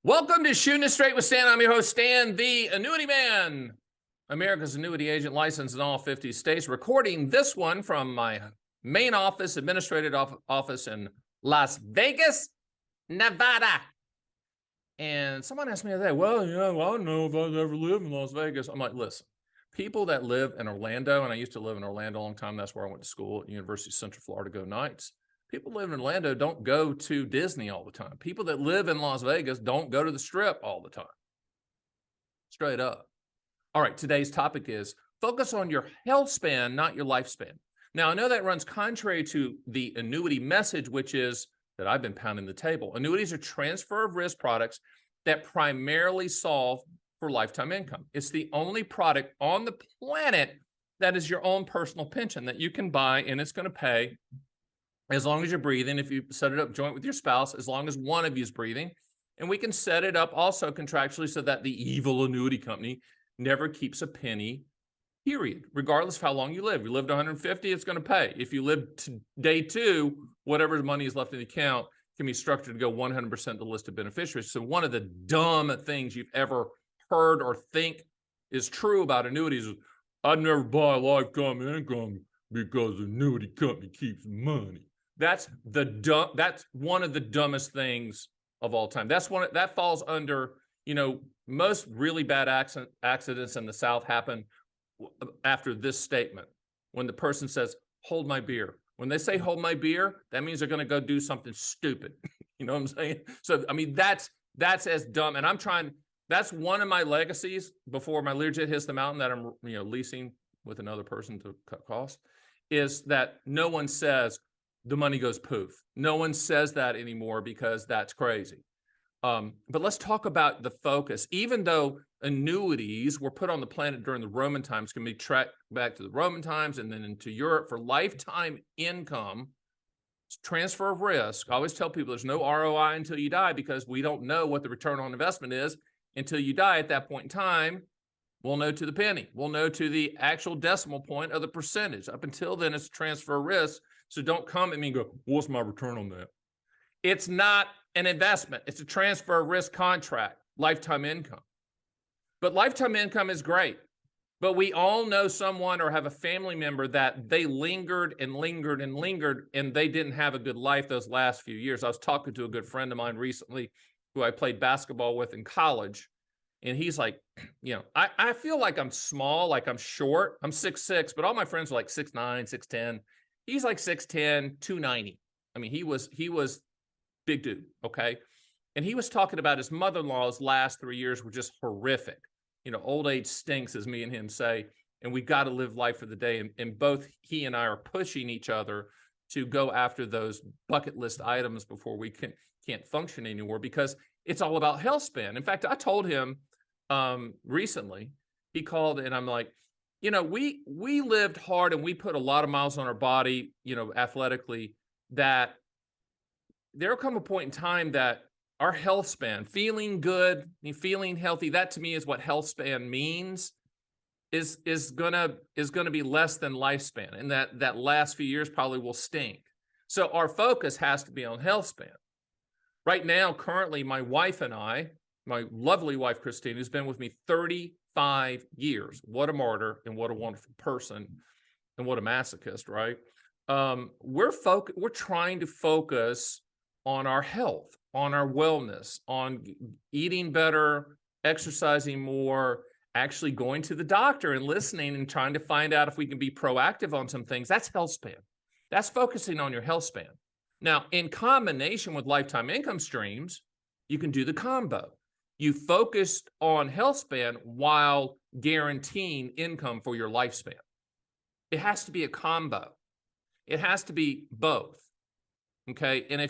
Welcome to Shooting It Straight with Stan. I'm your host, Stan, the Annuity Man, America's annuity agent licensed in all 50 states, recording this one from my main office, administrative office in Las Vegas, Nevada. And someone asked me today, well, I don't know if I'd ever live in Las Vegas. I'm like, listen, people that live in Orlando, and I used to live in Orlando a long time. That's where I went to school at University of Central Florida, go Knights. People live in Orlando don't go to Disney all the time. People that live in Las Vegas don't go to the Strip all the time. Straight up. All right, today's topic is focus on your health span, not your lifespan. Now, I know that runs contrary to the annuity message, which is that I've been pounding the table. Annuities are transfer of risk products that primarily solve for lifetime income. It's the only product on the planet that is your own personal pension that you can buy, and it's going to pay as long as you're breathing. If you set it up joint with your spouse, as long as one of you is breathing. And we can set it up also contractually so that the evil annuity company never keeps a penny, period, regardless of how long you live. You lived 150, it's going to pay. If you live to day two, whatever money is left in the account can be structured to go 100% to listed beneficiaries. So one of the dumb things you've ever heard or think is true about annuities is, I'd never buy lifetime income because the annuity company keeps money. That's one of the dumbest things of all time. That falls under, most really bad accidents in the South happen after this statement. When the person says, hold my beer. When they say hold my beer, that means they're going to go do something stupid. You know what I'm saying? So, I mean, that's as dumb. And that's one of my legacies before my Learjet hits the mountain that I'm, leasing with another person to cut costs, is that no one says the money goes poof. No one says that anymore because that's crazy. But let's talk about the focus. Even though annuities were put on the planet during the Roman times, can be tracked back to the Roman times and then into Europe for lifetime income, transfer of risk. I always tell people there's no ROI until you die because we don't know what the return on investment is until you die. At that point in time, we'll know to the penny. We'll know to the actual decimal point of the percentage. Up until then, it's transfer of risk. So don't come at me and go, what's my return on that? It's not an investment. It's a transfer of risk contract, lifetime income. But lifetime income is great. But we all know someone or have a family member that they lingered and lingered and lingered, and they didn't have a good life those last few years. I was talking to a good friend of mine recently who I played basketball with in college. And he's like, I feel like I'm small, like I'm short. I'm 6'6", but all my friends are like 6'9", 6'10". He's like 6'10", 290. I mean, he was big dude, okay? And he was talking about his mother-in-law's last 3 years were just horrific. Old age stinks, as me and him say, and we got to live life for the day. And both he and I are pushing each other to go after those bucket list items before we can't function anymore, because it's all about Healthspan. In fact, I told him recently, he called and I'm like, we lived hard and we put a lot of miles on our body, athletically, that there'll come a point in time that our health span, feeling good, feeling healthy, that to me is what health span means, is gonna be less than lifespan. And that last few years probably will stink. So our focus has to be on health span. Right now, currently, my wife and I, my lovely wife, Christine, who's been with me 35 years. What a martyr and what a wonderful person and what a masochist, right? We're trying to focus on our health, on our wellness, on eating better, exercising more, actually going to the doctor and listening and trying to find out if we can be proactive on some things. That's health span. That's focusing on your health span. Now, in combination with lifetime income streams, you can do the combo. You focused on health span while guaranteeing income for your lifespan. It has to be a combo. It has to be both. Okay. And I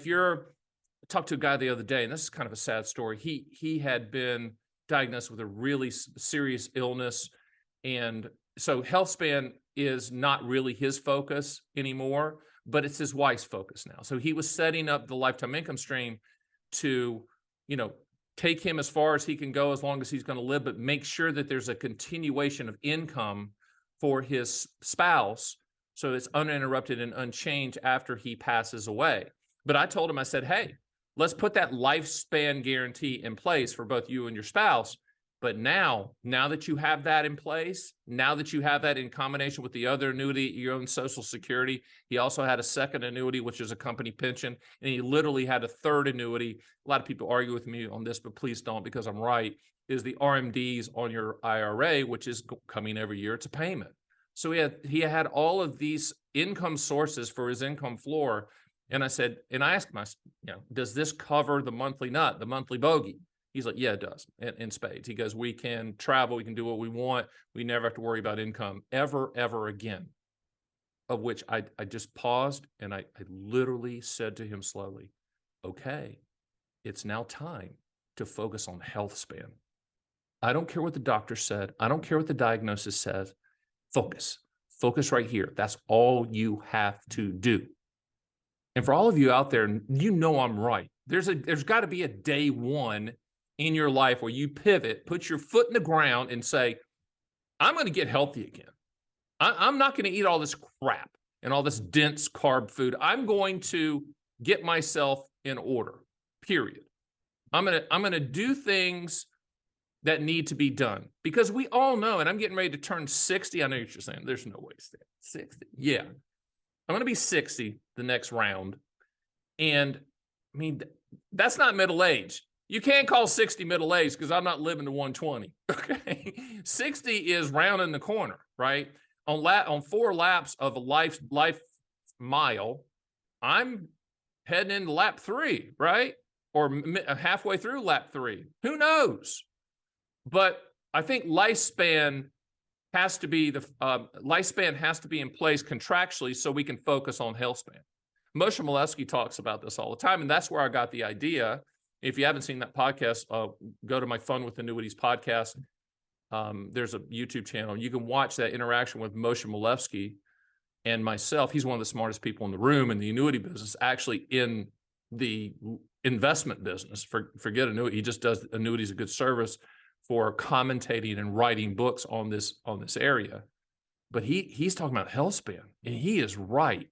talked to a guy the other day, and this is kind of a sad story. He had been diagnosed with a really serious illness. And so Healthspan is not really his focus anymore, but it's his wife's focus now. So he was setting up the lifetime income stream to, take him as far as he can go, as long as he's going to live, but make sure that there's a continuation of income for his spouse so it's uninterrupted and unchanged after he passes away. But I told him, I said, hey, Let's put that lifespan guarantee in place for both you and your spouse. But now that you have that in place, now that you have that in combination with the other annuity, your own Social Security, he also had a second annuity, which is a company pension, and he literally had a third annuity. A lot of people argue with me on this, but please don't, because I'm right, is the RMDs on your IRA, which is coming every year. It's a payment. So he had all of these income sources for his income floor. And I said, and I asked myself, does this cover the monthly nut, the monthly bogey? He's like, yeah, it does, in spades. He goes, we can travel, we can do what we want. We never have to worry about income ever again. Of which I just paused and I literally said to him slowly, okay, it's now time to focus on Healthspan. I don't care what the doctor said. I don't care what the diagnosis says. Focus right here. That's all you have to do. And for all of you out there, I'm right. There's got to be a day one in your life where you pivot, put your foot in the ground and say, I'm going to get healthy again. I'm not going to eat all this crap and all this dense carb food. I'm going to get myself in order, period. I'm going to do things that need to be done, because we all know, and I'm getting ready to turn 60. I know what you're saying. There's no way to stay 60. Yeah. I'm going to be 60 the next round. And I mean, that's not middle age. You can't call 60 middle age because I'm not living to 120. Okay. 60 is rounding the corner, right? On 4 laps of a life mile, I'm heading into lap 3, right? Or halfway through lap 3. Who knows? But I think lifespan has to be in place contractually so we can focus on Healthspan. Moshe Milevsky talks about this all the time, and that's where I got the idea. If you haven't seen that podcast, go to my Fun with Annuities podcast. There's a YouTube channel. You can watch that interaction with Moshe Milevsky and myself. He's one of the smartest people in the room in the annuity business, actually in the investment business. Forget annuity. He just does annuities a good service for commentating and writing books on this area. But he's talking about Healthspan, and he is right.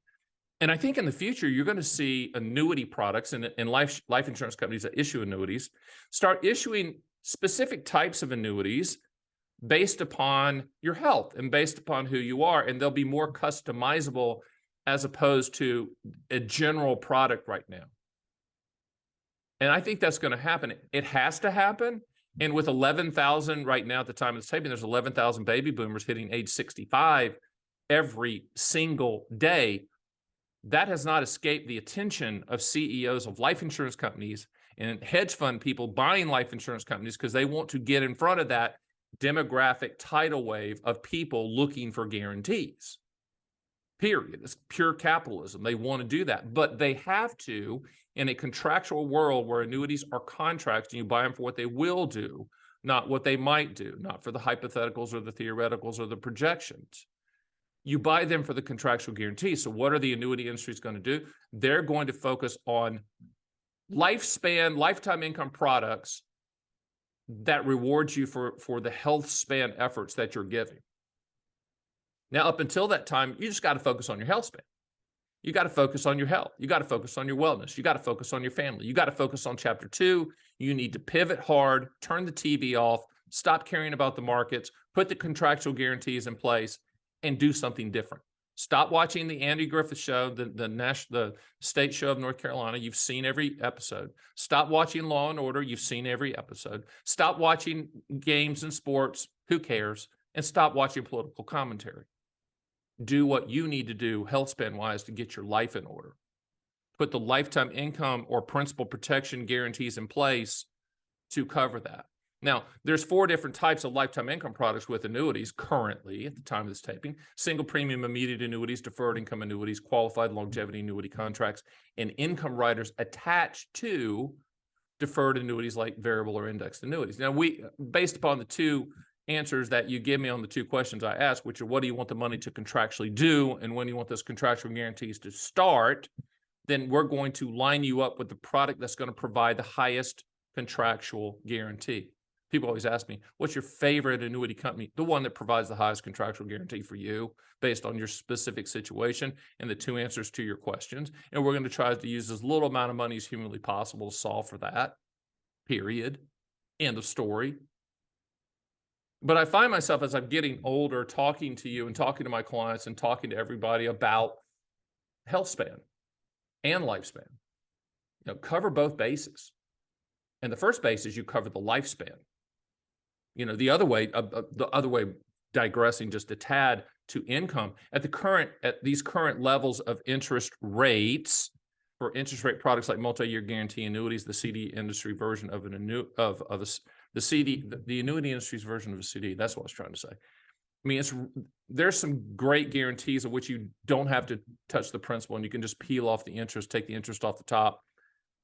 And I think in the future, you're going to see annuity products and life insurance companies that issue annuities start issuing specific types of annuities based upon your health and based upon who you are. And they'll be more customizable as opposed to a general product right now. And I think that's going to happen. It has to happen. And with 11,000 right now at the time of this taping, there's 11,000 baby boomers hitting age 65 every single day. That has not escaped the attention of CEOs of life insurance companies and hedge fund people buying life insurance companies because they want to get in front of that demographic tidal wave of people looking for guarantees. Period. It's pure capitalism. They want to do that, but they have to in a contractual world where annuities are contracts and you buy them for what they will do, not what they might do, not for the hypotheticals or the theoreticals or the projections. You buy them for the contractual guarantee. So what are the annuity industries going to do? They're going to focus on lifetime income products that reward you for the health span efforts that you're giving. Now, up until that time, you just got to focus on your health span. You got to focus on your health. You got to focus on your wellness. You got to focus on your family. You got to focus on chapter 2. You need to pivot hard, turn the TV off, stop caring about the markets, put the contractual guarantees in place, and do something different. Stop watching the Andy Griffith Show, the state show of North Carolina. You've seen every episode. Stop watching Law and Order. You've seen every episode. Stop watching games and sports. Who cares? And stop watching political commentary. Do what you need to do Healthspan-wise to get your life in order. Put the lifetime income or principal protection guarantees in place to cover that. Now, there's 4 different types of lifetime income products with annuities currently at the time of this taping: single premium immediate annuities, deferred income annuities, qualified longevity annuity contracts, and income riders attached to deferred annuities like variable or indexed annuities. Now, based upon the 2 answers that you give me on the 2 questions I asked, which are what do you want the money to contractually do and when do you want those contractual guarantees to start, then we're going to line you up with the product that's going to provide the highest contractual guarantee. People always ask me, what's your favorite annuity company? The one that provides the highest contractual guarantee for you based on your specific situation and the 2 answers to your questions. And we're going to try to use as little amount of money as humanly possible to solve for that, period. End of story. But I find myself, as I'm getting older, talking to you and talking to my clients and talking to everybody about Healthspan and Lifespan. Cover both bases. And the first base is you cover the lifespan. The other way, digressing just a tad to income, at these current levels of interest rates for interest rate products like multi-year guarantee annuities, the CD industry version of the annuity industry's version of a CD. That's what I was trying to say. I mean, there's some great guarantees of which you don't have to touch the principal, and you can just peel off the interest, take the interest off the top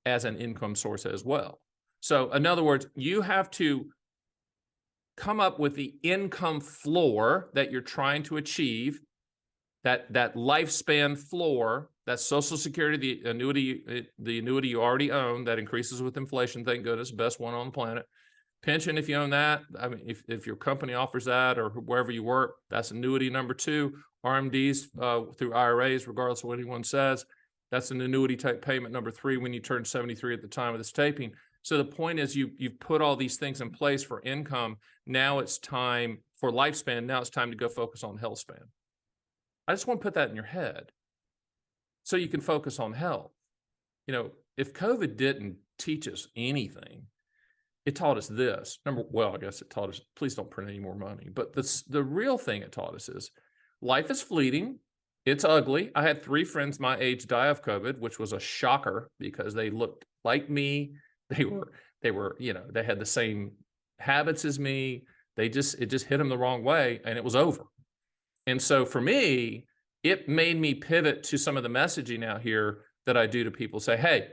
as an income source as well. So in other words, you have to come up with the income floor that you're trying to achieve, that lifespan floor, that Social Security, the annuity you already own that increases with inflation, thank goodness, best one on the planet. Pension, if you own that, I mean, if your company offers that or wherever you work, that's annuity number 2. RMDs through IRAs, regardless of what anyone says, that's an annuity type payment number 3 when you turn 73 at the time of this taping. So the point is you've put all these things in place for income. Now it's time for lifespan. Now it's time to go focus on Healthspan. I just want to put that in your head so you can focus on health. If COVID didn't teach us anything, it taught us this. I guess it taught us, please don't print any more money. But the real thing it taught us is life is fleeting. It's ugly. I had 3 friends my age die of COVID, which was a shocker because they looked like me. They were, they had the same habits as me. It just hit them the wrong way and it was over. And so for me, it made me pivot to some of the messaging out here that I do to people. Say, hey,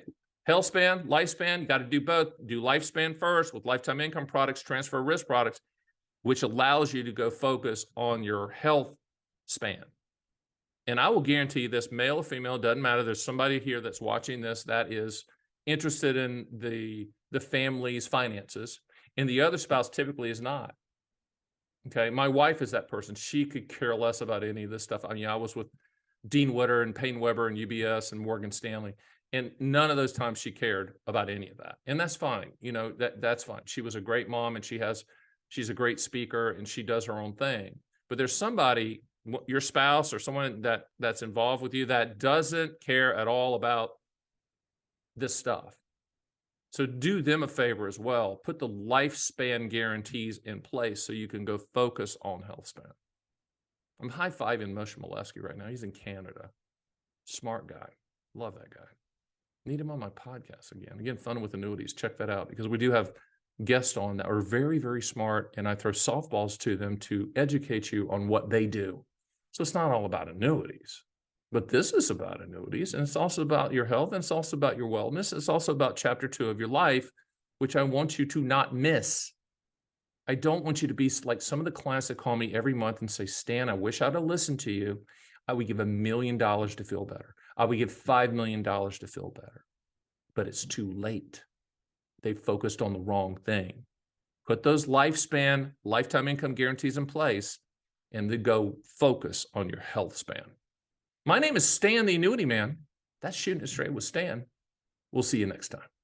Healthspan, Lifespan, got to do both. Do Lifespan first with lifetime income products, transfer risk products, which allows you to go focus on your health span. And I will guarantee you this, male or female, doesn't matter. There's somebody here that's watching this that is interested in the family's finances, and the other spouse typically is not. Okay, my wife is that person. She could care less about any of this stuff. I mean, I was with Dean Witter and Payne Weber and UBS and Morgan Stanley, and none of those times she cared about any of that. And that's fine. That's fine. She was a great mom, and she's a great speaker, and she does her own thing. But there's somebody, your spouse or someone that's involved with you, that doesn't care at all about this stuff. So do them a favor as well. Put the lifespan guarantees in place so you can go focus on Healthspan. I'm high-fiving Moshe Molesky right now. He's in Canada. Smart guy. Love that guy. Need him on my podcast again. Again, Fun with Annuities. Check that out because we do have guests on that are very, very smart, and I throw softballs to them to educate you on what they do. So it's not all about annuities. But this is about annuities, and it's also about your health, and it's also about your wellness. It's also about chapter 2 of your life, which I want you to not miss. I don't want you to be like some of the clients that call me every month and say, Stan, I wish I'd have listened to you. I would give $1 million to feel better. I would give $5 million to feel better. But it's too late. They focused on the wrong thing. Put those lifespan, lifetime income guarantees in place, and then go focus on your health span. My name is Stan, the Annuity Man. That's Shooting It Straight with Stan. We'll see you next time.